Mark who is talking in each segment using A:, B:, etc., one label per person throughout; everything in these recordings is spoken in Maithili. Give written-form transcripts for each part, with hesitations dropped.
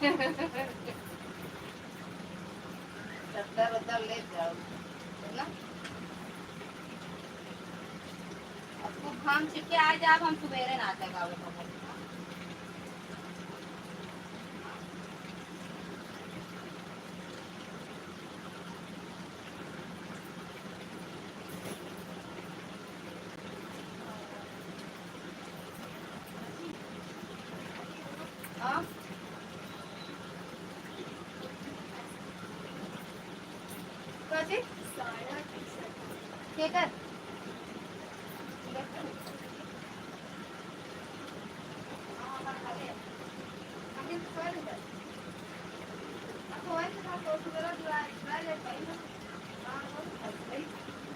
A: चद्दर उद्दर ले जाओ है ना। अब खूब घाम छिटके आ जाओ, हम सुबेरे नाचे गावे को। हाँ कैसे क्या कर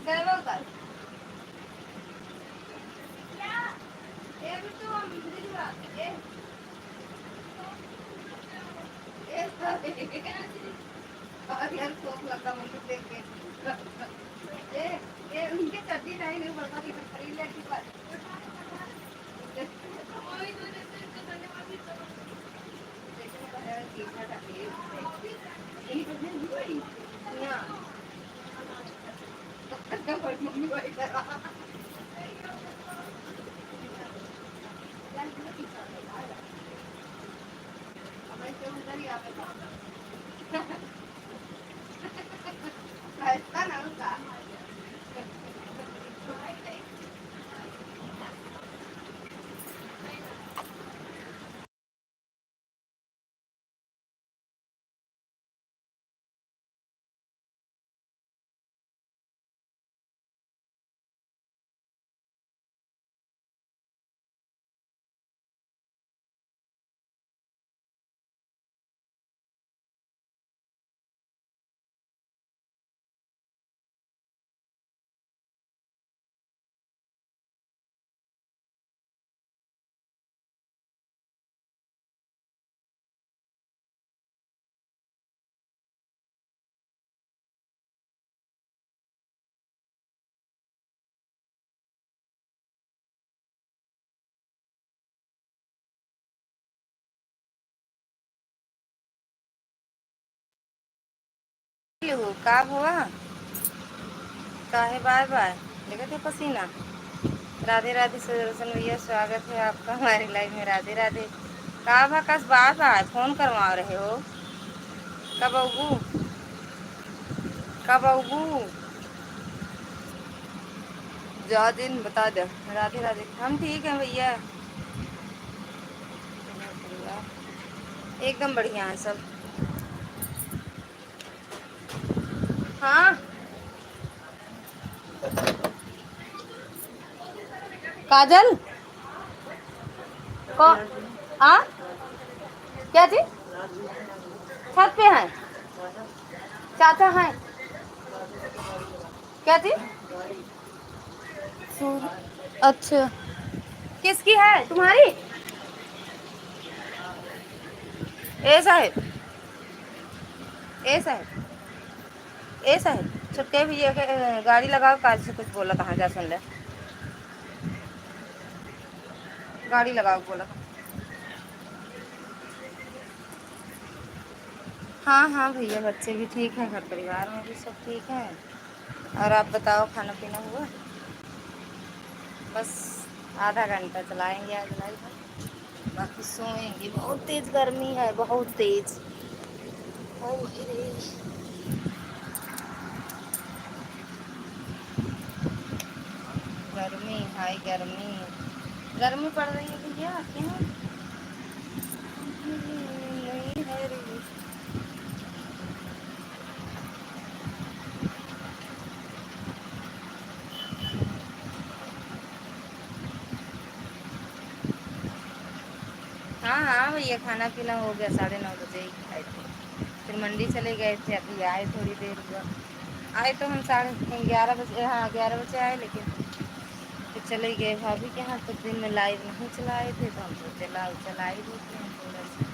A: सर्व कर ये भी तो हम बिजली बात है ये और यार सोच लगा मुझे देख के ये उनके चड्डी नहीं बता दी खरीद ले की बात मम्मी वही करा ऐसा ना होता का हुआ काहे बाय बाय देखा थे पसीना। राधे राधे सुदर्शन भैया, स्वागत है आपका हमारी लाइफ में। राधे राधे। का भकास बाय बाय फोन करवा रहे हो। कब आऊगू कब आऊगू जा दिन बता दो। राधे राधे। हम ठीक हैं भैया, एकदम बढ़िया है सब। हाँ काजल कौन हाँ क्या चीज छत पे है चाचा है क्या चीज अच्छा किसकी है तुम्हारी ए साहब ए साहब ए साहब छुट्टे भैया के गाड़ी लगाओ। काज से कुछ बोला कहाँ जा सुन ले। गाड़ी लगाओ बोला। हाँ हाँ भैया बच्चे भी ठीक हैं, घर परिवार में भी सब ठीक है। और आप बताओ खाना पीना हुआ। बस आधा घंटा चलाएंगे आज लाइट, बाकी सोएंगे। बहुत तेज गर्मी है, बहुत तेज। ओ रे गर्मी हाय गर्मी। गर्मी पड़ रही है भैया आपके यहाँ। नहीं है रे। हाँ हाँ भैया खाना पीना हो गया, 9:30 बजे ही खाए थे। फिर मंडी चले गए थे, अभी आए थोड़ी देर हुआ। आए तो हम 11:30 बजे, हाँ 11 बजे आए, लेकिन फिर चले गए भाभी के यहाँ। तो दिन में लाइव नहीं चलाए थे तो हम तो चला ही देते हैं थोड़ा सा।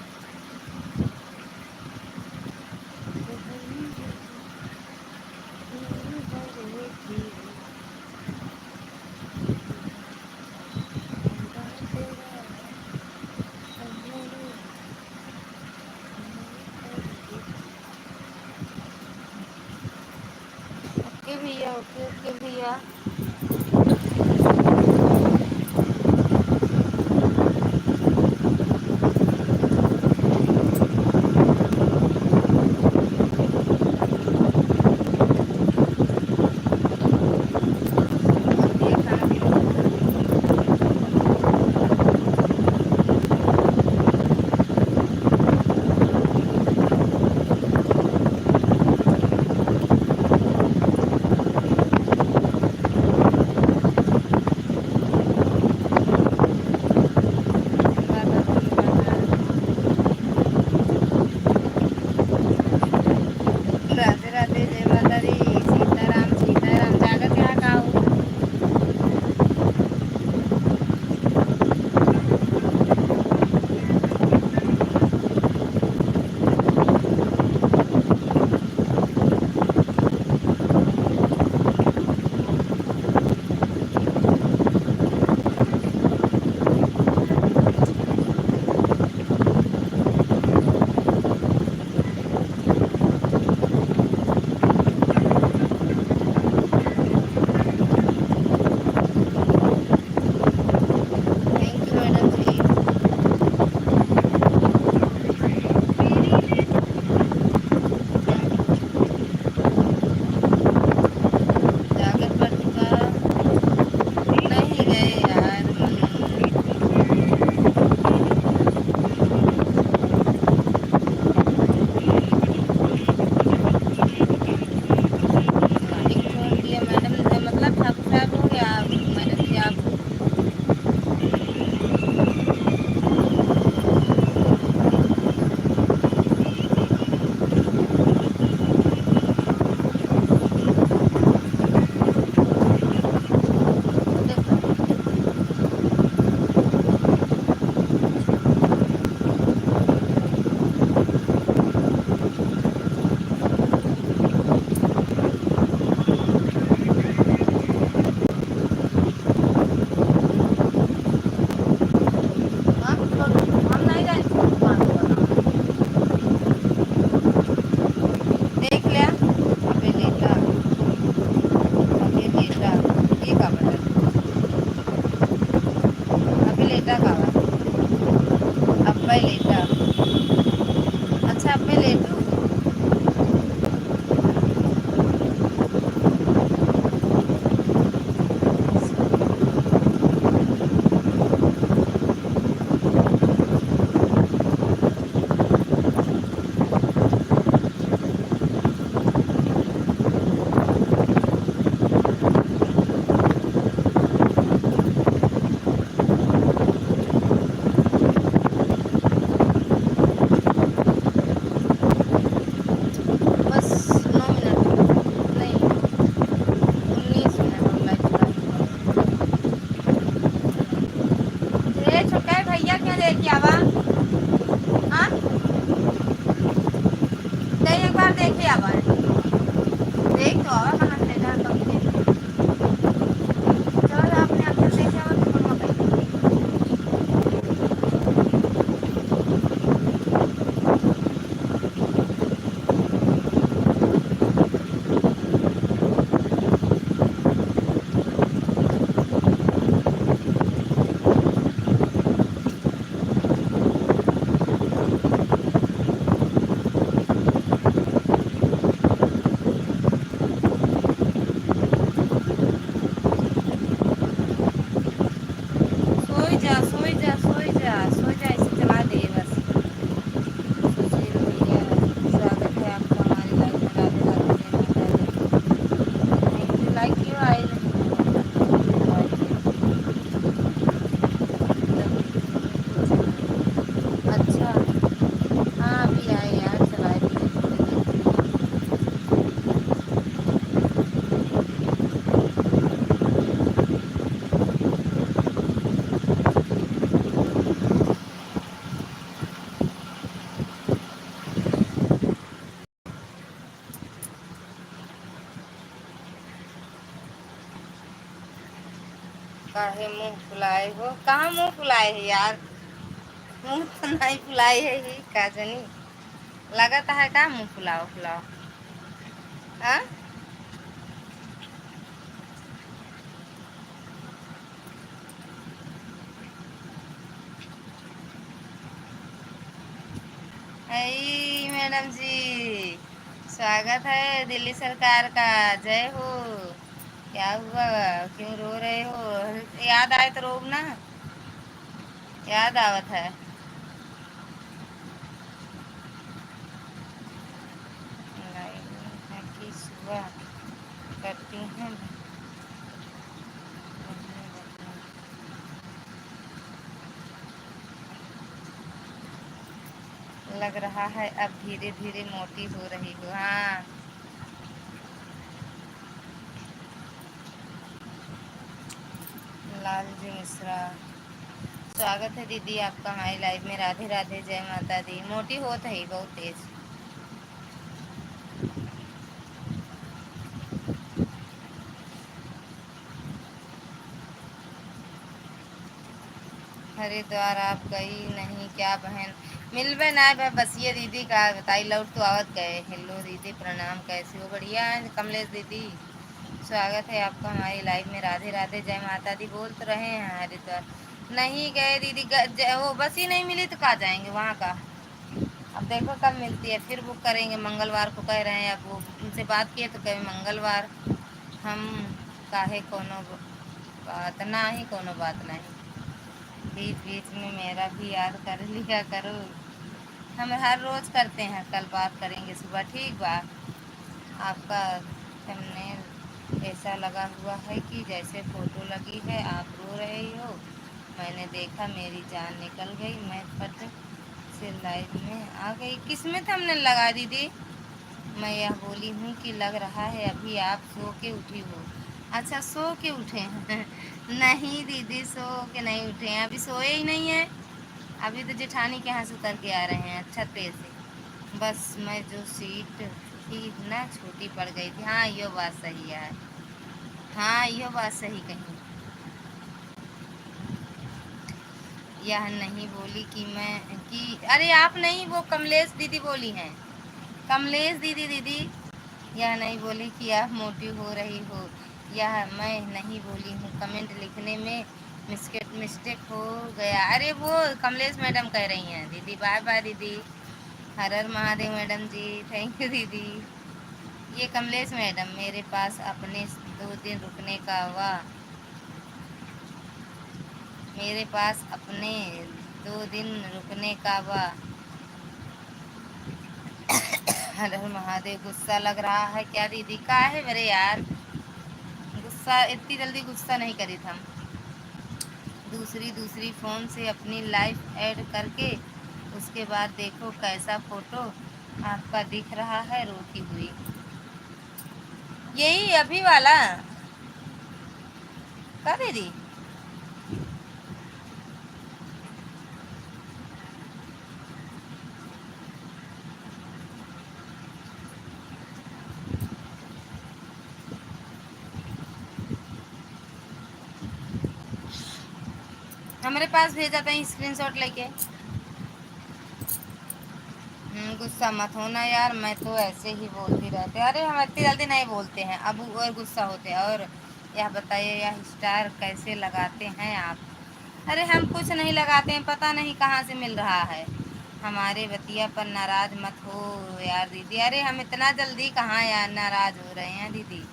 A: भैया उठिए उठिए भैया। अब ये खाना पीना राधा राधे राधे, जय माता दी, सीताराम सीताराम, जाकर क्या खाओ। थैंक यू मैडम जी। जाकर पड़ चुका, नहीं गए यार एक छोड़ दिया मैडम, मतलब ठाकुर साहब हो गया मैडम जी आप। देखो हम नहीं जाए दुकान पर। देख लिया अबे लेटा, अबे लेटा, ये का बटन अबे लेटा का अब्बे लेटा। अच्छा अब्बे लेटू। बस 9 मिनट, नहीं 19 मिनट और लाइट चला। ये छोटा है भैया क्या देखिए आवा। हाँ नहीं एक बार देखिए आवा, देख तो आवा कहाँ से लेटा तो चलो आपने आके देखे आवा तो फोन मत। सोई जा सोई जा सोई जा सोई जा, इसे चला दे बस। सुशील भैया स्वागत है आपका हमारी लाइफ में, राधे राधे, जय माता दी। थैंक यू, लाइक क्यों आए नहीं। अच्छा हाँ अभी आए यार, चलाए थे। काहे मुंह फुलाए हो, कहाँ मुंह फुलाए है यार, मुंह तो नहीं फुलाए है ही काजनी, लगाता है का मुंह फुलाओ फुलाओ। हाँ हाय मैडम जी, स्वागत है दिल्ली सरकार का। जय हो। क्या हुआ? क्यों रो रहे हो? याद आए तो रोब ना। याद आवत है। है कि सुबह करती हैं। लग रहा है अब धीरे धीरे मोटी हो रही हो। हाँ। लालजी मिश्रा, स्वागत है दीदी आपका हमारी लाइफ में। राधे राधे, जय माता दी। मोटी होत है बहुत तेज। हरिद्वार आप गई नहीं क्या बहन? मिलबे ना भाई, बस ये दीदी का बताई लौट तो आवत गए। हेलो दीदी प्रणाम, कैसी हो? बढ़िया है कमलेश दीदी। स्वागत है आपका हमारी लाइफ में। राधे राधे, जय माता दी। बोल तो रहे हैं हरिद्वार नहीं गए दीदी। वो बस ही नहीं मिली तो कहाँ जाएंगे वहाँ का। अब देखो कब मिलती है, फिर बुक करेंगे। मंगलवार को कह रहे हैं। अब वो उनसे बात किए तो कहे मंगलवार। हम काहे कोनो बात ना ही, कोनो बात नहीं। बीच बीच में मेरा भी याद कर लिया करो। हम हर रोज करते हैं। कल बात करेंगे सुबह, ठीक बा? आपका थंबनेल ऐसा लगा हुआ है कि जैसे फोटो लगी है आप रो रहे हो। मैंने देखा मेरी जान निकल गई। मैं फट से लाइव में आ गई। किसमें थंबनेल लगा दीदी? मैं यह बोली हूँ कि लग रहा है अभी आप सो के उठी हो। अच्छा, सो के उठे हैं? नहीं दीदी, सो के नहीं उठे हैं, अभी सोए ही नहीं है। अभी तो जेठानी के यहाँ से उतर के आ रहे हैं छत पे से। बस मैं जो सीट थी ना छोटी पड़ गई थी। हाँ ये बात सही है। हाँ ये बात सही कही। यह नहीं बोली कि मैं कि अरे आप नहीं, वो कमलेश दीदी बोली हैं। कमलेश दीदी दीदी यह नहीं बोली कि आप मोटी हो रही हो। यह मैं नहीं बोली हूँ। कमेंट लिखने में मिस्टेक हो गया। अरे वो कमलेश मैडम कह रही हैं दीदी। बाय बाय दीदी। हर हर महादेव मैडम जी, थैंक यू दीदी। ये कमलेश मैडम, मेरे पास अपने 2 दिन रुकने का हुआ। मेरे पास अपने 2 दिन रुकने का हुआ। हर हर महादेव। गुस्सा लग रहा है क्या दीदी? का है मेरे यार? गुस्सा इतनी जल्दी गुस्सा नहीं करी था। दूसरी फ़ोन से अपनी लाइफ ऐड करके उसके बाद देखो कैसा फ़ोटो आपका दिख रहा है रोती हुई। यही अभी वाला का दीदी? हमारे पास भेजा था स्क्रीनशॉट लेके। गुस्सा मत होना यार, मैं तो ऐसे ही बोलती रहते। अरे हम इतनी जल्दी नहीं बोलते हैं, अब और गुस्सा होते हैं। और यह बताइए, यह स्टार कैसे लगाते हैं आप? अरे हम कुछ नहीं लगाते हैं, पता नहीं कहाँ से मिल रहा है। हमारे बतिया पर नाराज मत हो यार दीदी। अरे हम इतना जल्दी कहाँ यार नाराज हो रहे हैं दीदी।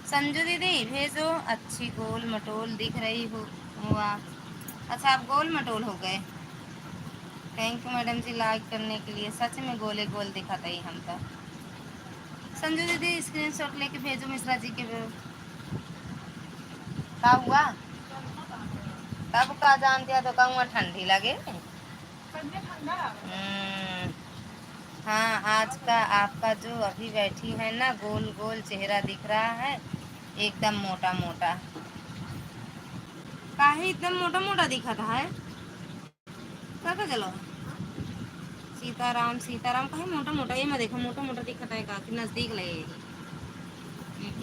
A: संजू दीदी भेजो। अच्छी गोल मटोल दिख रही हो। वाह, अच्छा आप गोल मटोल हो गए। थैंक यू मैडम जी लाइक करने के लिए। सच में गोले गोल दिखा था ही हम तो। संजू दीदी स्क्रीनशॉट लेके भेजो मिश्रा जी के। क्या हुआ? तब का जान दिया तो कहूँगा ठंडी लगे। हाँ, आज का आपका जो अभी बैठी है ना, गोल गोल चेहरा दिख रहा है, एकदम मोटा मोटा। काहे एकदम मोटा मोटा दिखा था है? क्या चलो सीताराम सीताराम काहे मोटा मोटा? ये मैं देखो मोटा मोटा दिखा है, काफी नजदीक लगे।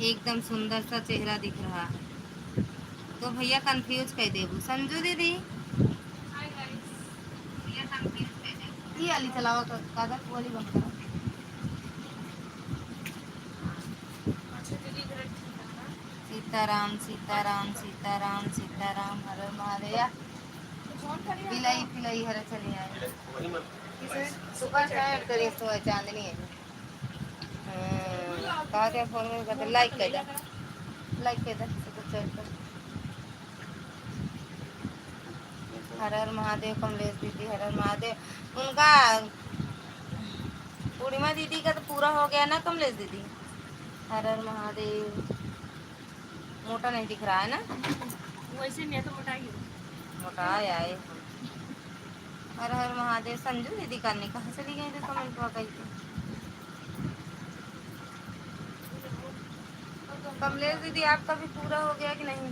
A: एकदम सुंदर सा चेहरा दिख रहा है। तो भैया कंफ्यूज कर देबू संजू दीदी। ये वाली चलाओ, कागज वाली बंद करो। सीताराम सीताराम सीताराम सीताराम, हर हर महादेव। पिलाई पिलाई हर चले आए। सुपर चाय ऐड करी तो चांदनी है। कहा क्या फोन में करते लाइक कर दे, लाइक कर दे सुपर चाय पर। हर हर महादेव कमलेश दीदी, हर हर महादेव। उनका पूर्णिमा दीदी का तो पूरा हो गया ना कमलेश दीदी। हर हर महादेव। मोटा नहीं दिख रहा है ना, वैसे नहीं तो मोटा ही मोटा आए। हर हर महादेव। संजू दीदी करने कहाँ चली गई थी कमेंट में कही थी। कमलेश दीदी आपका भी पूरा हो गया कि नहीं?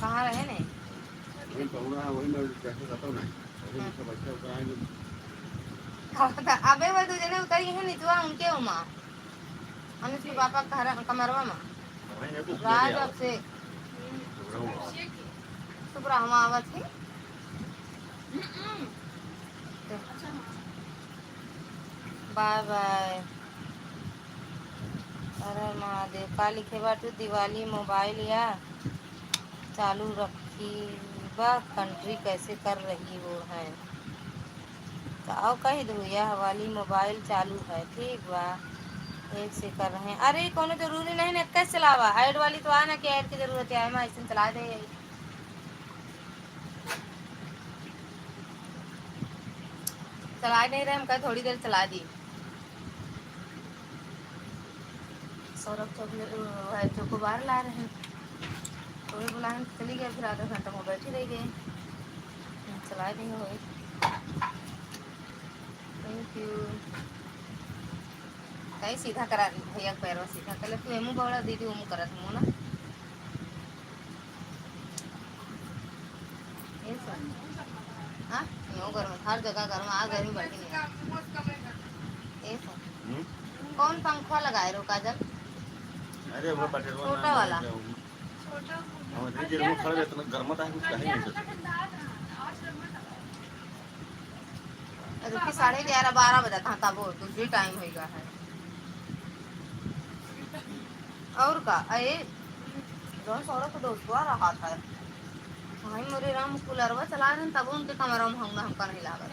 A: कहाँ रहे नहीं? अबे वो तुझे ने उतरी है निचवा उनके उमा हम इसके पापा कमरवा में राज अब से सुबह हम आवत थी। बाय बाय। अरे महादेव का लिखे बाटू दिवाली मोबाइल या चालू रखी बा कंट्री कैसे कर रही वो है तो आओ कही दो यह वाली मोबाइल चालू है ठीक बा एक से कर रहे हैं। अरे कोनो जरूरी नहीं ना कैसे चलावा ऐड वाली तो आना कि ऐड की जरूरत है मैं ऐसे चला दे चला नहीं रहे हम कहीं थोड़ी देर चला दी। सौरभ चौको बाहर ला रहे हैं तो बुलाए चली गए फिर आधा घंटा में बैठे रह गए चला देंगे हो। Thank U. कहीं सीधा करा भैया पैरों सीधा कर ले तू एमू बवड़ा दीदी ओमू करत हूँ ना ये सब हाँ नो गर्म हर जगह गर्म आ गर्मी बढ़ी नहीं ये सब कौन पंखा लगाए रो काजल? अरे वो छोटा वाला रुकी 11:30-12 बजा था तब वो दूसरी टाइम होगा है और का अरे जौन सौरभ को दोस्त आ रहा था भाई मोरे राम कूलरवा चला रहे तब उनके कमरा में हम हमका नहीं लगा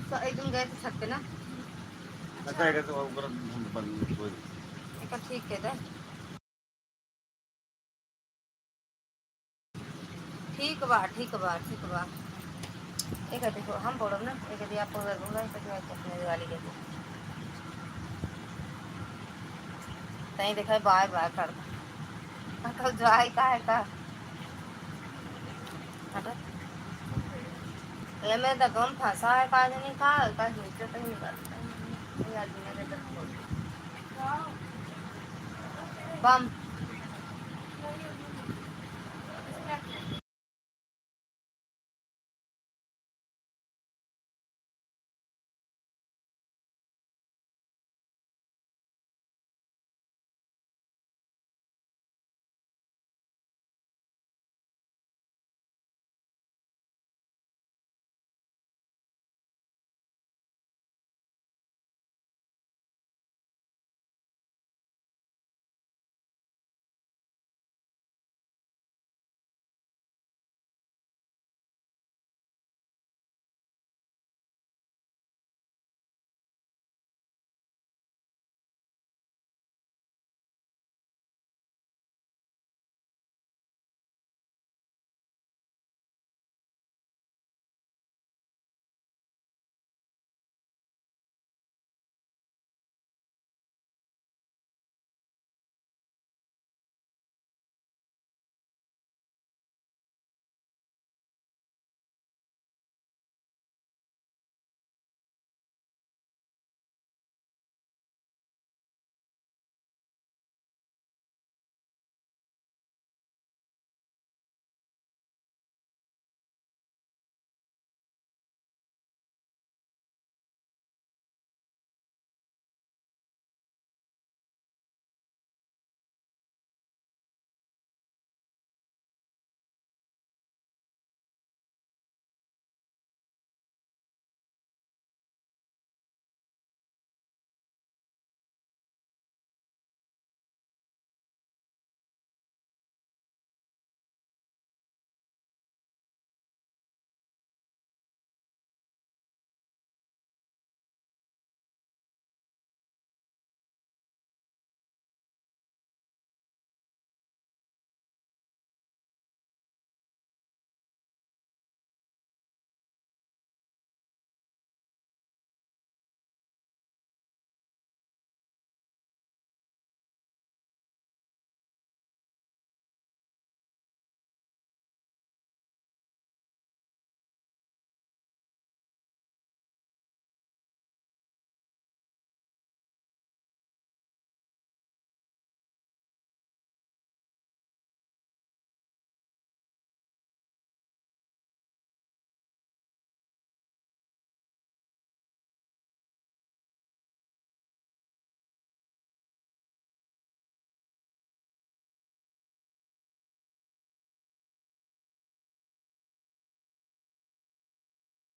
A: तो एकदम गए थे छत पे ना अच्छा है तो ऊपर बंद ठीक है ठीक बा ठीक बा ठीक बा एक देखो हम बोलो ना एक यदि आपको अगर दूंगा तो अपने वाली के कहीं देखा बाय बाय कर दो जाए का है का हटा ये मैं तो कौन फंसा है काज नहीं का नीचे तो नहीं करता यार बम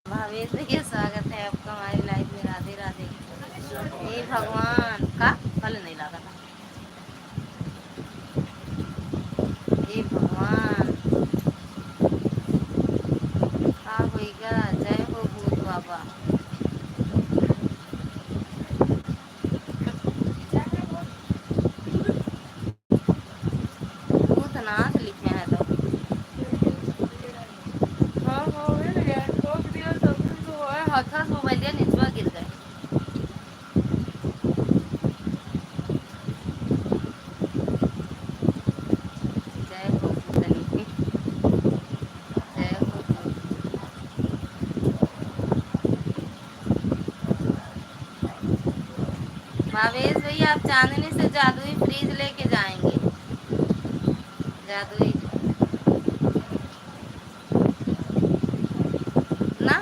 A: भावेश भैया स्वागत है आपका हमारी लाइफ में। राधे राधे। हे भगवान का फल नहीं लगा था। हे भगवान का होएगा। जय हो भूत बाबा। भूतनाथ लिखे हैं तो हाँ हाँ मिल गया। ठोक दिया सब कुछ हुआ है। हाथ मोबाइल निचवा गिर गए। जय हो भूतनी। जय हो भूत। भावेश भैया आप चांदनी से जादुई फ्रिज लेके जाएंगे। जादुई ना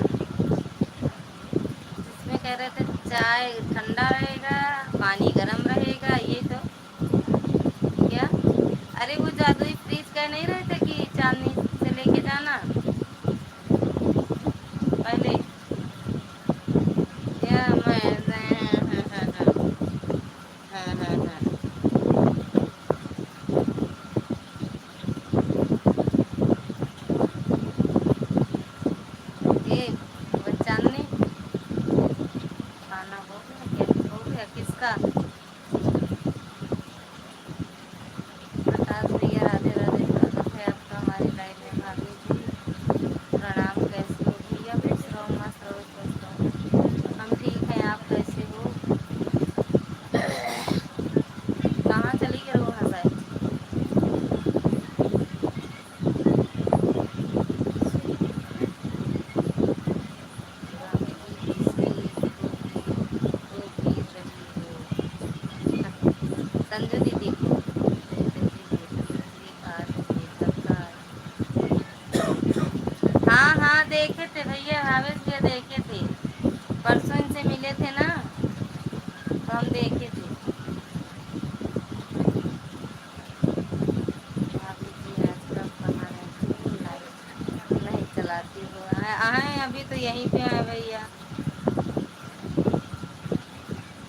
A: इसमें कह रहे थे चाय ठंडा रहेगा, पानी गर्म रहेगा। ये तो क्या, अरे वो जादुई फ्रिज कह नहीं रहे थे कि चांदनी से लेके जाना पहले। या मैं हाँ, हाँ, हाँ। ये वो चांदनी खाना हो गया क्या, हो गया किसका। प्रकाश भैया राधे राधे। स्वागत है आपका हमारी लाइफ में। भाभी जी प्रणाम। कैसे हो भैया। खुश रहो मस्त रहो स्वस्थ रहो। हम ठीक हैं, आप कैसे हो। कहाँ चली गई रोहन साहब। भाभी जी किसी को गिर रही हो। संजू दीदी को हाँ हाँ देखे थे भैया। भावेश भैया देखे थे, परसों इनसे मिले थे ना तो हम देखे थे। भाभी जी आजकल कहाँ रहती हो, लाइट नहीं चलाती हो। आए अभी तो यहीं पे हैं भैया।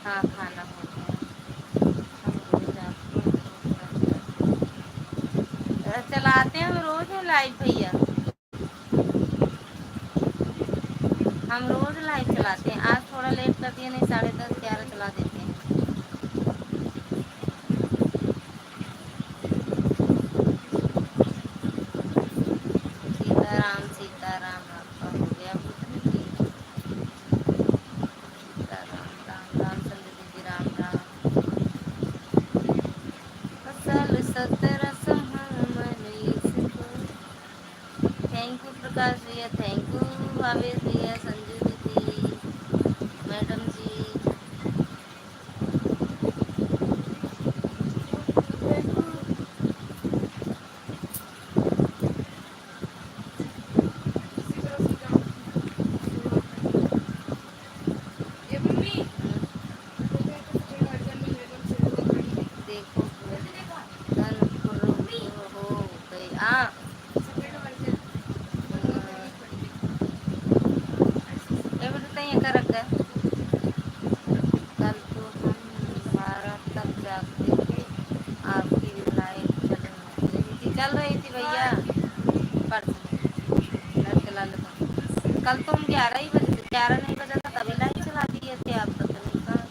A: हाँ खाना हो गया। हम रोज आपको चलाते हैं, हम रोज है लाइव भैया। हम रोज लाइव चलाते हैं। आज थोड़ा लेट कर दिए, नहीं 10:30 11 चला देते हैं। सीताराम सीताराम। आपका हो गया भूतनी जी। सीताराम राम राम। संजय दीदी राम राम। फसल सतरसम मन इसको। थैंक यू प्रकाश भैया, थैंक यू भावेश भैया, संजू दीदी, मैडम जी। देखो धन हो गई। हाँ ये बताते हैं कर रखा है। कल तो हम 12 तक जागते थे, आपकी लाइफ चल रही थी भैया। पर चला लो। कल तो हम 11 ही बजे, 11 नहीं बजा था तभी लाइट चला दिए थे। आप पता नहीं कहाँ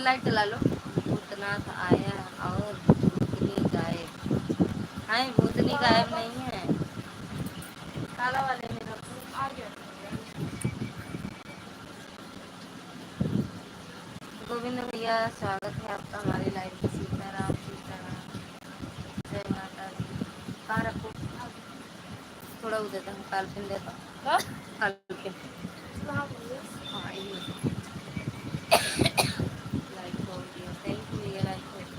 A: लाइट चला लो। भूतनाथ आया और भूतनी गायब। हाँ भूतनी गायब नहीं है। काला वाले में रखो। आ गया। गोविंद भैया स्वागत है आपका हमारी लाइफ में। सीताराम सीताराम। जय माता दी। कहाँ रखो, थोड़ा वो देता हूँ, कालपिन देता हूँ। कालपिन हाँ ये लाइक हो गया। थैंक यू भैया लाइक हो गया।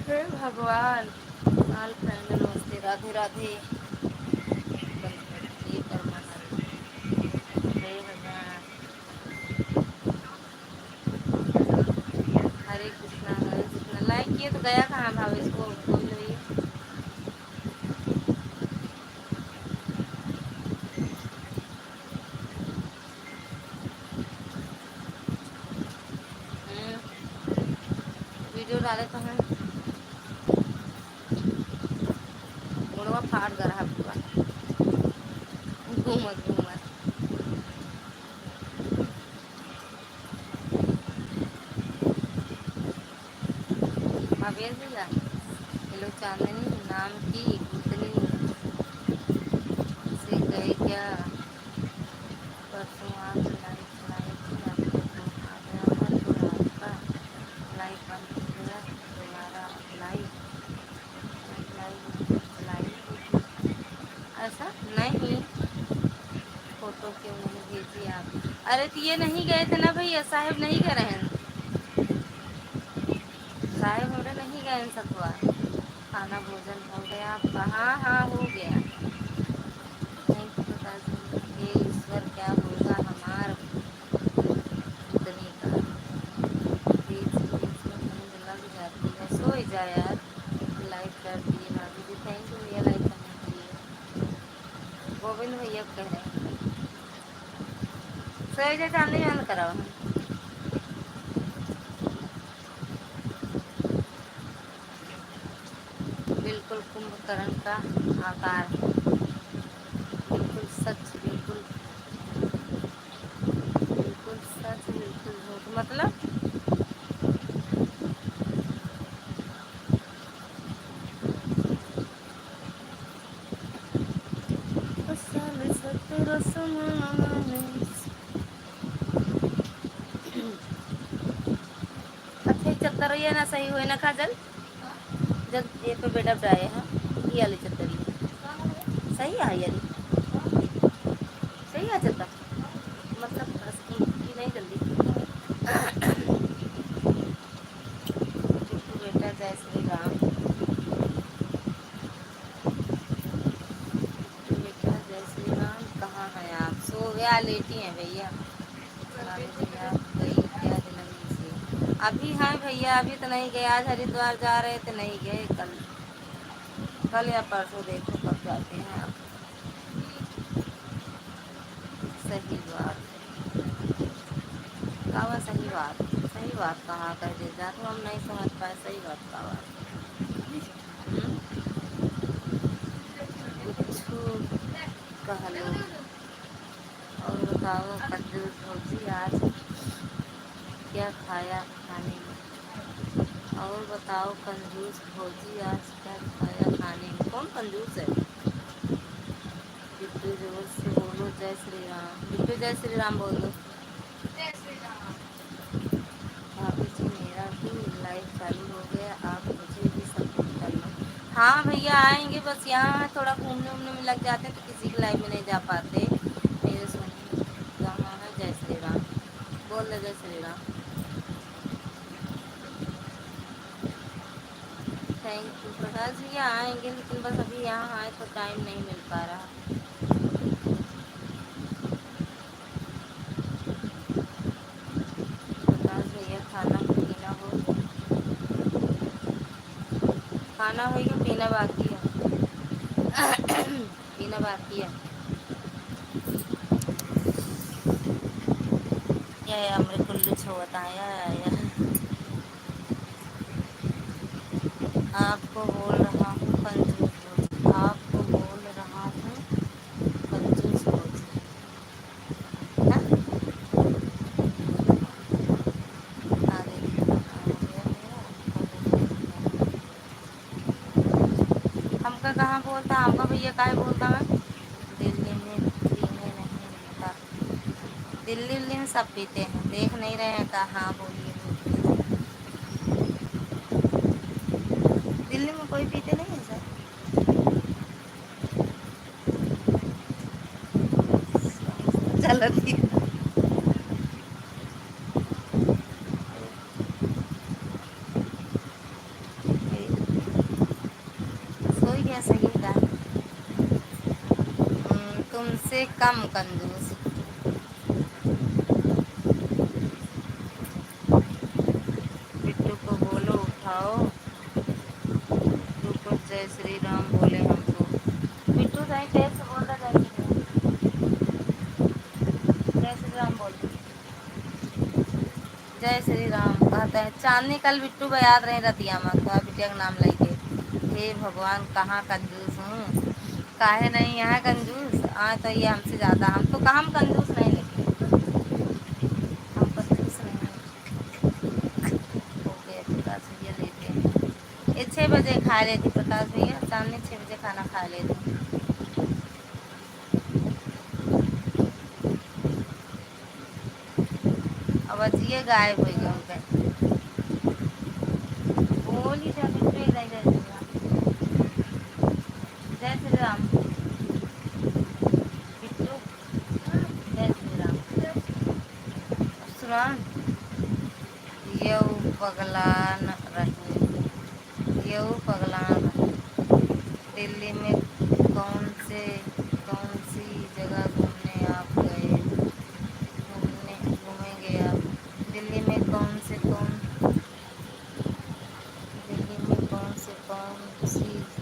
A: हे भगवान। ऑल फ्रेंड नमस्ते राधे राधे। ये परमानंद हे भगवान। हरे कृष्णा हरे कृष्णा। लाइक किए तो गया कहाँ भाभी, इसको बोल रही है। वीडियो डाले तो हैं, मुड़वा फाट गया पूरा, घूमत घूमत। भाभी भैया हेलो, चांदनी नाम की भूतनी से गए क्या परसों, आप लाइक चलाई थी, आपको फोन आ गया था तो आपका लाइक बंद हो गया, दोबारा लाइक लाइक चलाई। ऐसा नहीं, फोटो क्यों नहीं भेजी आप? अरे तो ये नहीं गए थे ना भैया, साहब नहीं गए हैं, साहब हमारे नहीं गए हैं सतुआ। खाना भोजन हो गया आपका? हाँ हाँ हो गया। नहीं तो बता दीजिए, हे ईश्वर क्या होगा हमार उतनी का, बीच बीच में नींद लग जाती है, सो ही जा यार। लाइक कर दिए भाभी जी, थैंक यू भैया लाइक करने के लिए। गोविंद भैया कह रहे हैं सो ही जा, चांदनी बंद कराओ। बिल्कुल कुंभकर्ण का आकार, बिल्कुल सच, बिल्कुल बिल्कुल सच, बिल्कुल झूठ, मतलब साल सत्रह अच्छा चक्कर ये ना सही हुए ना काजल, जब ये पे बेटा बनाए हैं, ये वाली चक्कर सही है, ये सही है चलता, मतलब बस की नहीं जल्दी। बिट्टू बेटा जय श्री राम, बिट्टू बेटा जय श्री राम, कहाँ हैं आप? सो गया, लेटी हैं भैया। भैया गई क्या जन्मदिन से? अभी हैं भैया, अभी तो नहीं गए, आज हरिद्वार जा रहे थे, नहीं गए, कल कल या परसों देखो कब जाते हैं आप। सही बात कहा, सही बात, सही बात कहा कर दे जा, तो हम नहीं समझ पाए, सही बात कहा। कुछ कह लो और बताओ, कंजूस भौजी आज क्या खाया खाने में? और बताओ कंजूस भौजी आज क्या खाया खाने में? कौन कंजूस है? बिट्टू जोर से बोलो, जय श्री राम, बिट्टू जय श्री राम बोलो। भाभी जी मेरा भी लाइव चालू हो गया, आप मुझे भी सपोर्ट करना। हाँ भैया आएंगे, बस यहाँ थोड़ा घूमने उमने में लग जाते हैं तो किसी के लाइव में नहीं जा पाते। मेरे सोनी कहाँ है? जय श्री राम बोल दे, जय श्री राम। थैंक यू प्रकाश भैया, आएंगे लेकिन बस अभी यहाँ आए तो टाइम नहीं मिल पा रहा। प्रकाश भैया खाना पीना हो, खाना हो या पीना बाकी है? पीना बाकी है। या हमरे कुल्लू छोता है या आपको बोल रहा हूँ कंजूस भोज, आपको बोल रहा हूँ कंजूस भोज। हाँ? आगे आ गया मेरा, हमका कहाँ बोलता, हमका भैया काहे बोलता मैं? दिल्ली में पीने नहीं मिलता, दिल्ली उल्ली में सब पीते हैं, देख नहीं रहे हैं? कहाँ बोलिए बोलिए, दिल्ली में कोई पीते नहीं है सर। चलो ठीक है, सोई गया सही का। तुमसे कम कंजूस, बिट्टू को बोलो उठाओ, जय श्री राम बोले हमको। बिट्टू सही तेज से बोल रहा, जय श्री राम बोल। जय श्री राम कहते हैं चांदनी कल बिट्टू को याद नहीं रतिया में तो बिटिया का नाम लेके। हे भगवान कहाँ कंजूस हूँ, काहे नहीं यहाँ कंजूस तो ये हमसे ज़्यादा, हम तो कहाँ कंजूस नहीं, लेकिन हम कंजूस नहीं हो गए। प्रकाश भैया लेते हैं ये 6 बजे खा लेती, प्रकाश भैया चांदनी 6 बजे खाना खा लेती। अब अजिए गायब हो गए उनके, बोल ही जा बिट्टू एक जय श्री राम बिट्टू, जय श्री राम सुनान। यऊ पगलान रहे, यऊ पगलान दिल्ली में कौन सी जगह घूमने आप गए, घूमेंगे आप दिल्ली में कौन सी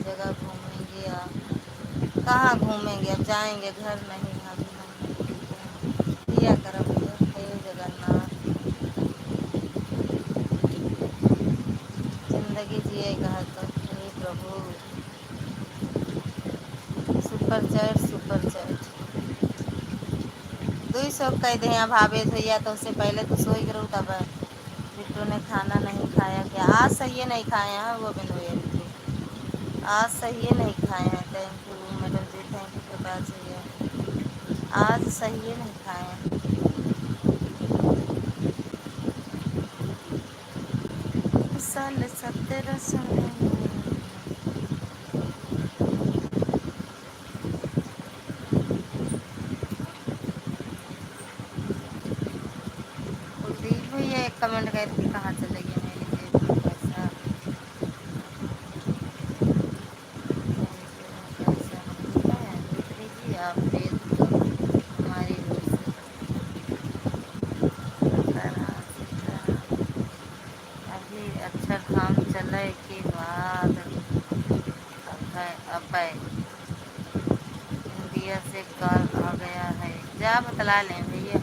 A: जगह घूमेंगे आप, कहाँ घूमेंगे अब जाएंगे घर नहीं अभी हम किया करम हे जगन्नाथ, जिंदगी जिएगा तो हे प्रभु। सुपर चैट 200 कह दे यहाँ भावे भैया तो उससे पहले तो सोई करूँ तब बिट्टू ने खाना नहीं खाया क्या, आज सही नहीं खाए हैं वो बिन भैया बिट्टू आज सही नहीं खाए हैं। थैंक यू मैडम जी, थैंक यू प्रकाश भैया आज सही नहीं खाए हैं। साल 17 कुलदीप भैया एक कमेंट करके कहाँ चले गए मेरी जेब में पैसा, लीजिए आप भेज दो हमारी ओर से। अभी अक्षरधाम चले के बाद अब इंडिया से कॉल आ गया है, जा बतला लें भैया।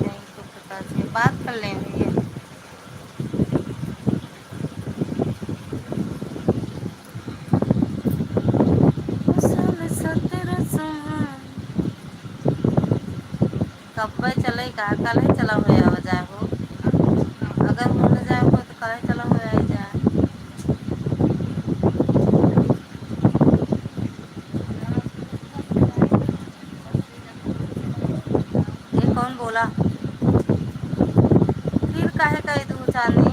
A: थैंक यू प्रकाश जी, बात कर लें भैया। कब चले कहा कल ही चला हुआ वजह हो, अगर होने जाए हो तो कल ही चला हुआ ही जाए। ये कौन बोला फिर काहे कह दूँ चांदनी,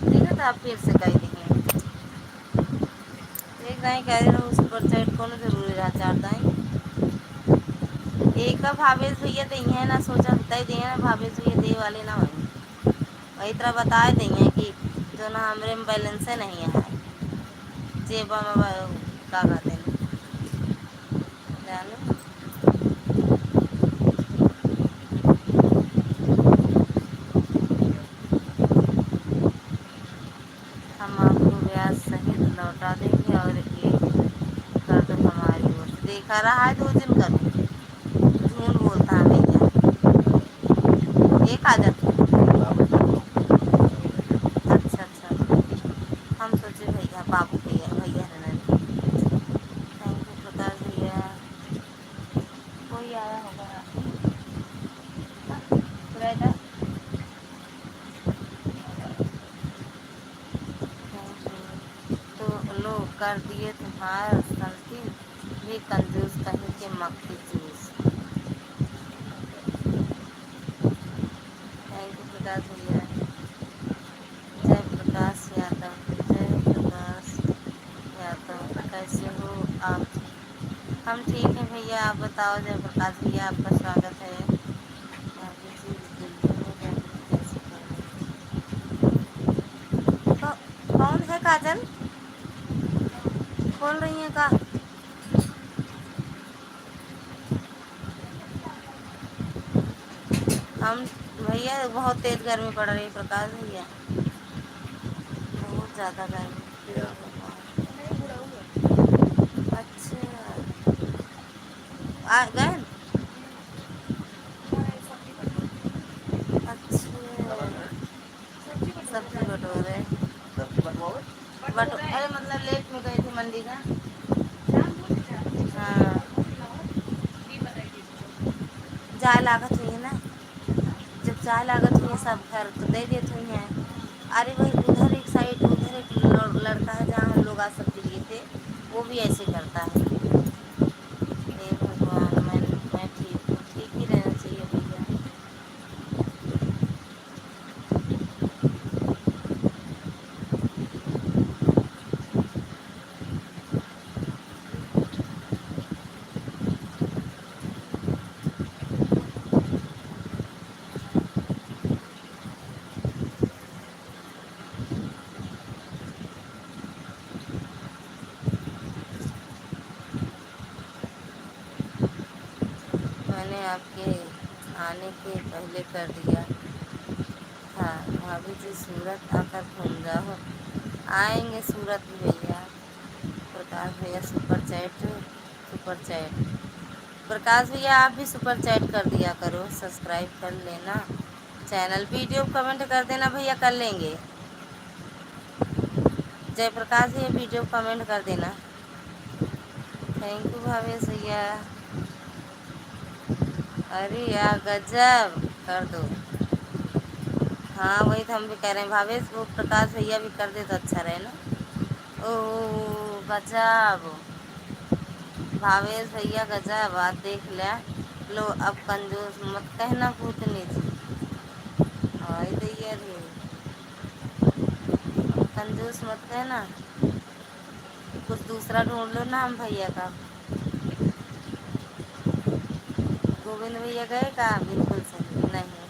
A: ठीक है तो आप फिर से कह देंगे एक नहीं कह रहे उस पर चैट को जरूरी रहा चार दाई एक भावेश भैया दी है ना, सोचा बता दिए ना भावेश भैया दे वाले ना वही वही तरह बता दी है कि जो ना हमारे में बैलेंस नहीं है जेब में का कहते हैं जानो। हम आपको ब्याज सहित लौटा देंगे और एक कर्ज हमारी ओर से देखा रहा है 2 दिन कर झूठ बोलता है भैया एक आ जाता। अच्छा हम सोचे भैया बाबू भैया भैया ने थैंक यू प्रकाश भैया, कोई आया होगा तो लो कर दिए तुम्हारा संती भी कंजूस कहीं के मक्खी जूस। थैंक यू प्रकाश भैया, जय प्रकाश यादव कैसे हो आप, हम ठीक हैं भैया आप बताओ। जय प्रकाश भैया आपका स्वागत है। तो कौन है काजल, खोल रही है का हम भैया बहुत तेज गर्मी पड़ रही है प्रकाश भैया, बहुत ज़्यादा गर्मी। अच्छा आ गए। अच्छा सब्जी बटोरे। अरे मतलब लेट में गए थे मंडी का। हाँ जाए लागत हुई है ना, जब चाय लागत हुई है सब घर तो दे देते हुई हैं। अरे वही उधर एक साइड उधर एक लड़का है जहाँ हम लोग आज सब्जी लिए थे, वो भी ऐसे करता है। हे भगवान, मैं ठीक हूँ, ठीक ही रहना चाहिए भैया। मैंने आपके आने के पहले कर दिया था। भाभी जी सूरत आकर घूम जाओ। आएंगे सूरत भी भैया। प्रकाश भैया सुपर चैट। प्रकाश भैया आप भी सुपर चैट कर दिया करो, सब्सक्राइब कर लेना चैनल। वीडियो कमेंट कर देना भैया, कर लेंगे। जयप्रकाश भैया वीडियो कमेंट कर देना। थैंक यू भावेश भैया। अरे यार गजब कर दो। हाँ वही तो हम भी कह रहे हैं भावेश, वो प्रकाश भैया भी कर दे तो अच्छा रहे ना। ओ गजब भावेश भैया गजब, बात देख लिया। लो अब कंजूस मत कहना भूतनी जी। आई दैया रे, कंजूस मत कहना। कुछ दूसरा ढूंढ लो ना हम भैया का। गोविंद भैया गए का, बिल्कुल सही नहीं।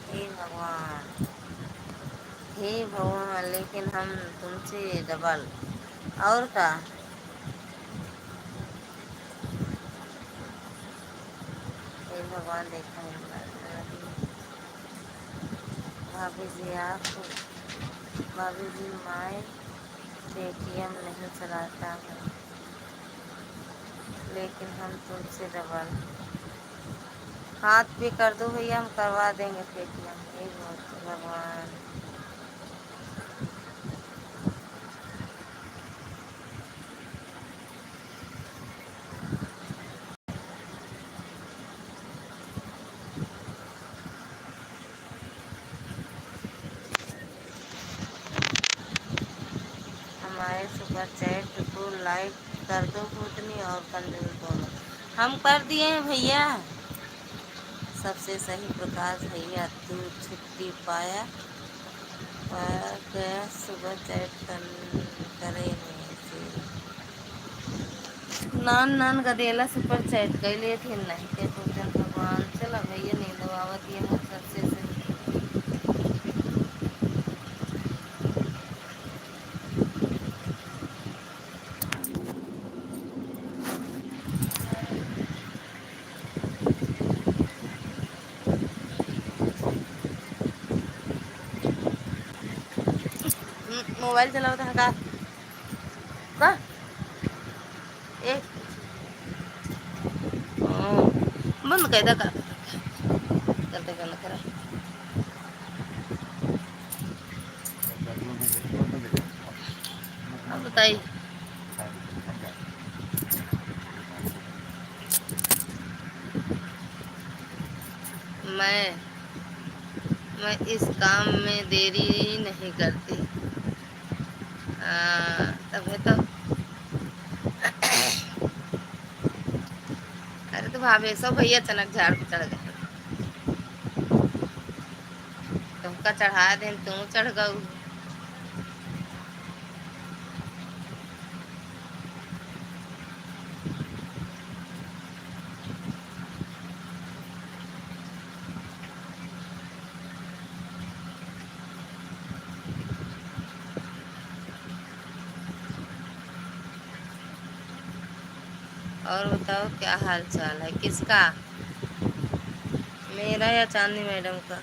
A: हे भगवान, हे भगवान, लेकिन हम तुमसे डबल और का। हे भगवान देखा भाभी जी आप, भाभी जी माए पेटीएम नहीं चलाता है, लेकिन हम तुमसे डबल। हाथ पे कर दो भैया, हम करवा देंगे पेटीएम। हे भगवान, हमारे सुपर चैट को लाइक कर दो भूतनी और कंजूस दोनों। हम कर दिए हैं भैया। सबसे सही प्रकाश भैया, तू छुट्टी पाया गया सुबह चैट करे नान नान गदेला सुपर चैट कैले थे नहीं के पूजन भगवान। चला भैया नींद आवत ये हम सबसे सही। मोबाइल चलाओ था का एक बंद कैदा करते करना करा। कई मैं मैं इस काम में देरी नहीं करती। तभी तो। अरे तो भाभी सो भैया अचानक झाड़ पे चढ़ गए। तुमका चढ़ा दे तू चढ़ गऊ। और बताओ क्या हाल चाल है किसका? मेरा या चांदनी मैडम का?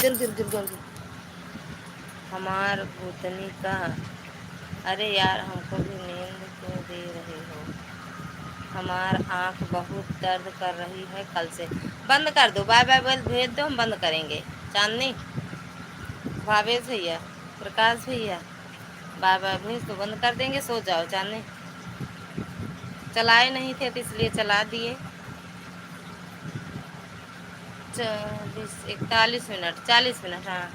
A: गिर गिर गिर गिर। हमार भूतनी का। अरे यार हमको भी नींद क्यों दे रहे हो? हमार आँख बहुत दर्द कर रही है कल से। बंद कर दो। बाय बाय बोल भेज दो हम बंद करेंगे। चांदनी भावेश भैया प्रकाश भैया बाय बाय भेज दो बंद कर देंगे। सो जाओ चांदनी। चलाए नहीं थे तो इसलिए चला दिए। 41 41 मिनट 40 मिनट। हाँ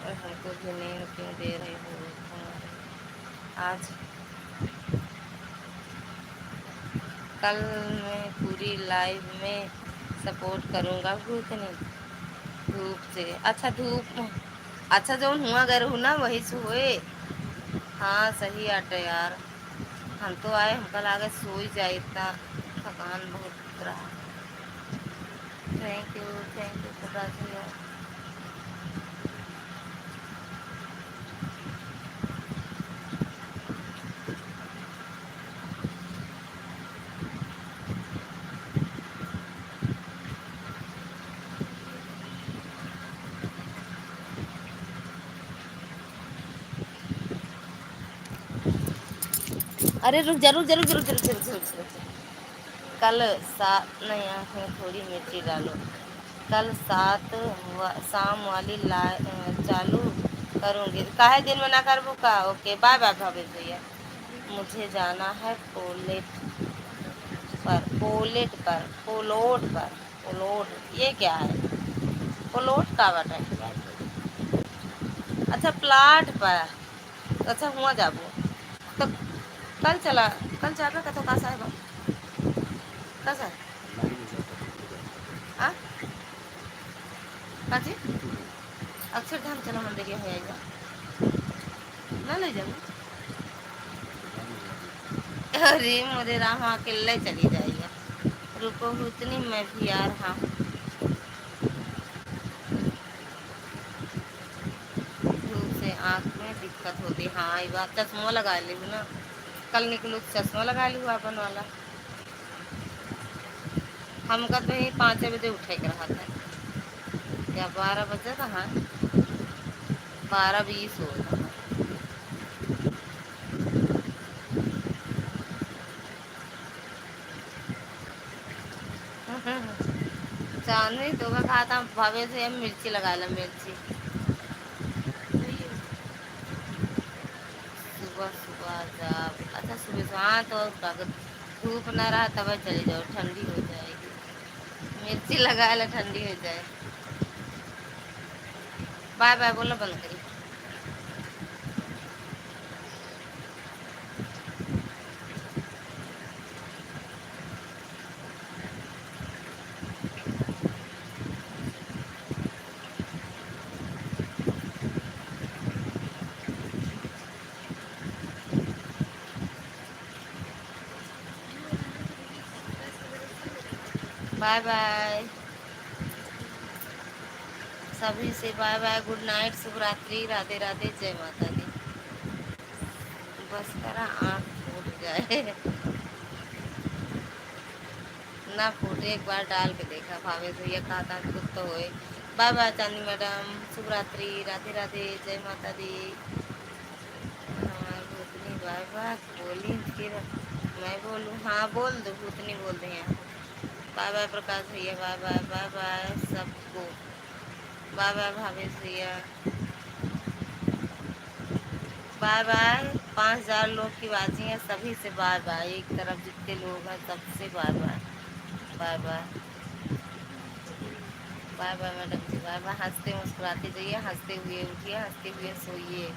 A: और हमको भी नींद क्यों दे रही हो आज? कल मैं पूरी लाइव में सपोर्ट करूँगा भूतनी। धूप से अच्छा धूप। अच्छा जो हुआ अगर हूँ ना वही से हुए। हाँ सही आटे यार। हम तो आए हमका लागे सो ही जाए इतना थकान बहुत रहा। थैंक यू प्रकाश भैया। अरे रुक जरूर जरूर जरूर जरूर जरूर जरूर जरूर। कल सात नहीं आँख में थोड़ी मिर्ची डालो। कल शाम वाली चालू करूँगी। काहे दिन में ना करबू का? ओके बाय बाय भावेश भैया। मुझे जाना है पोलोट ये क्या है? पोलोट का बट है? अच्छा प्लाट पर। अच्छा हुआ जाबू तो कल चला। कल जाबे का तो कैसा है कैसा है? आ काची अक्षरधाम चलो मंदिर हो जाएगा ना ले जाओ। अरे मोरे राम अकेले चली जाएगा। रुको उतनी मैं भी आ रहा हूँ। धूप से आँख में दिक्कत होती। हाँ ये बात चश्मा लगा ली ना। कल निकलू चश्मा लगा ली अपन वाला। हमका तो यही 5 बजे उठे के रहा था। या 12 बजे था। हाँ 12:20 हो रहा। चांदनी तो का कहा था भावे से मिर्ची लगा ला मिर्ची। सुबह सुबह जब अच्छा सुबह से हाँ तो अगर धूप ना रहा तब चली जाओ ठंडी हो जाएगी। मिर्ची लगा ला ठंडी हो जाए। बाय बाय बोलो बंद करी। बाय बाय। सभी से बाय बाय, गुड नाइट, शुभ रात्रि, राधे राधे, जय माता दी। बस करा आँख फूट जाए। ना फूटे, एक बार डाल के देखा भावे तो ये कहा था कुछ तो होए। बाय बाय चांदी मैडम, शुभ रात्रि, राधे राधे, जय माता दी। हमारी भूतनी बाय बाय बोली फिर मैं बोलूँ? हाँ बोल दो, भूतनी बोल रही हैं। बाय बाय प्रकाश भैया, बाय बाय, बाय बाय सबको, बाय बाय भावेश भैया, बाय बाय। 5,000 लोग की बाजी है, सभी से बाय बाय, एक तरफ जितने लोग हैं सबसे बाय बाय, बाय बाय, बाय बाय मैडम जी, बाय बाय। हंसते मुस्कुराते जाइए, हंसते हुए उठिए, हंसते हुए सोइए।